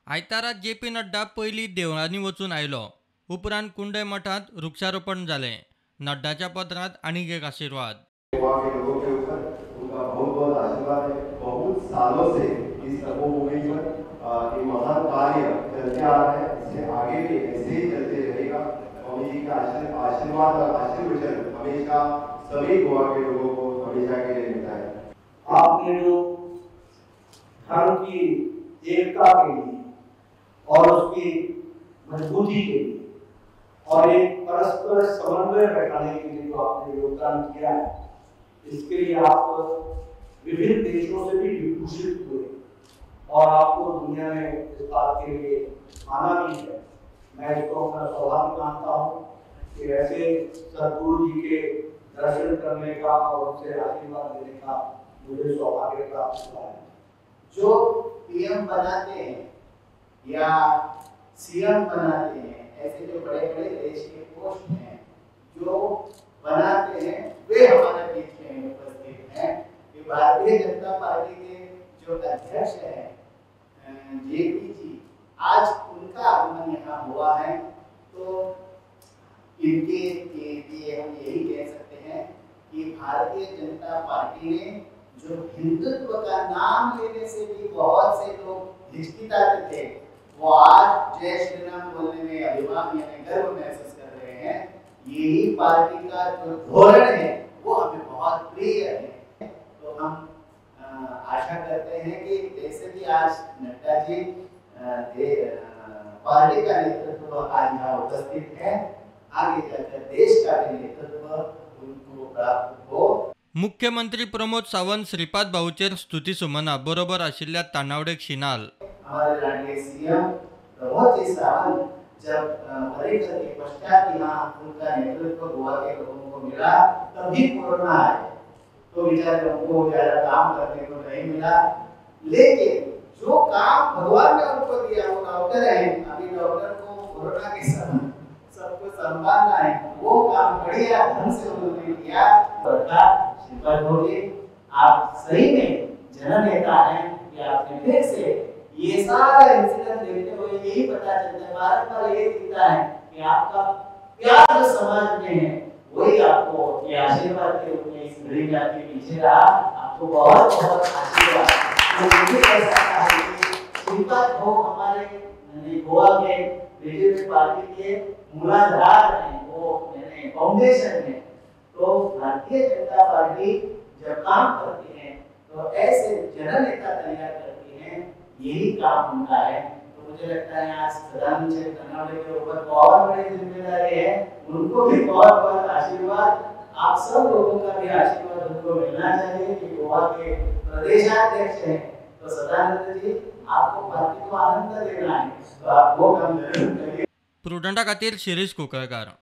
आयतारा जे.पी. नड्डा पयली देवळांनी वचून आयलो. उपरांत कुंडय मठांत वृक्षारोपण जालें. नड्डाच्या पत्रांत आनीक एक आशीर्वाद. वहाँ के लोगों के ऊपर उनका बहुत बहुत आशीर्वाद है। बहुत सालों से इस तपोभूमि पर ये महान कार्य चलते आ रहा है। इससे आगे भी ऐसे ही चलते रहेगा। स्वामी जी का आशीर्वाद और आशीर्वचन हमेशा सभी गोवा के लोगों को हमेशा के लिए मिलता है। आपने जो धर्म की एकता के लिए और उसकी मजबूती के लिए और एक परस्पर समन्वय बैठाने के लिए जो आपने योगदान किया है, इसके लिए आप विभिन्न देशों से भी विभूषित हुए और आपको दुनिया में इस बात के लिए माना भी है। मैं इसको अपना सौभाग्य मानता हूँ कि ऐसे सद्गुरु जी के दर्शन करने का और उनसे आशीर्वाद लेने का मुझे सौभाग्य प्राप्त हुआ है। जो पीएम बनाते हैं या सीएम बनाते हैं, ऐसे जो बड़े बड़े देश के पोस्ट हैं जो बनाते हैं, वे हमारे बीच में उपस्थित हैं। कि भारतीय जनता पार्टी के जो अध्यक्ष हैं जेपी जी, आज उनका आगमन यहाँ हुआ है, तो इनके लिए हम यही कह सकते हैं कि भारतीय जनता पार्टी ने जो हिंदुत्व का नाम लेने से भी बहुत से लोग हिचकिचाते थे, वो आज जय श्री राम बोलने में अभिमान यानी गर्व महसूस कर रहे हैं। यही पार्टी का जो धोरण है वो हमें बहुत प्रिय है। तो हम आशा करते हैं कि जैसे भी आज नड्डा जी पार्टी का नेतृत्व आज यहाँ उपस्थित है, आगे जाकर देश का भी नेतृत्व उनको प्राप्त हो। मुख्यमंत्री प्रमोद सावंत श्रीपाद भाऊचेर स्तुती सुमना बरोबर आशिल्ल्या तानावडेक शिनाल. हमारे लाडले सीएम प्रमोद जी सावंत जब परीक्षा के पश्चात यहाँ उनका नेतृत्व गोवा के लोगों को मिला, तभी कोरोना आया, तो बेचारे उनको ज्यादा काम करने को नहीं मिला। लेकिन जो काम भगवान ने उनको दिया, वो डॉक्टर है, अभी डॉक्टर को कोरोना के समय सबको संभालना है, वो काम बढ़िया ढंग से उन्होंने किया। श्रीपाद भाऊ जी, आप सही में जननेता हैं कि आपने फिर से ये सारा इंसिडेंट देखते हुए यही पता चलता है, बार-बार ये दिखता है कि आपका प्यार जो समाज में है वही आपको ये आशीर्वाद के रूप में इस घड़ी में आपके पीछे रहा। आपको बहुत बहुत आशीर्वाद। तो मुझे ऐसा है कि श्रीपाद भाऊ हमारे गोवा के बीजेपी पार्टी के मूलाधार हैं, वो मैंने फाउंडेशन है। तो भारतीय जनता पार्टी जब काम करती है तो ऐसे जननेता तैयार करती है, यही काम उनका है। तो मुझे लगता है आज प्रधानमंत्री तानावडे के ऊपर बहुत बड़ी जिम्मेदारी है, उनको भी बहुत बहुत आशीर्वाद। आप सब लोगों का भी आशीर्वाद उनको मिलना चाहिए कि गोवा के प्रदेशाध्यक्ष हैं, तो सदानंद जी आपको पार्टी को आनंद देना है, तो आप वो काम जरूर करिए. प्रुडंटा खातीर शिरीष कुंकळकार.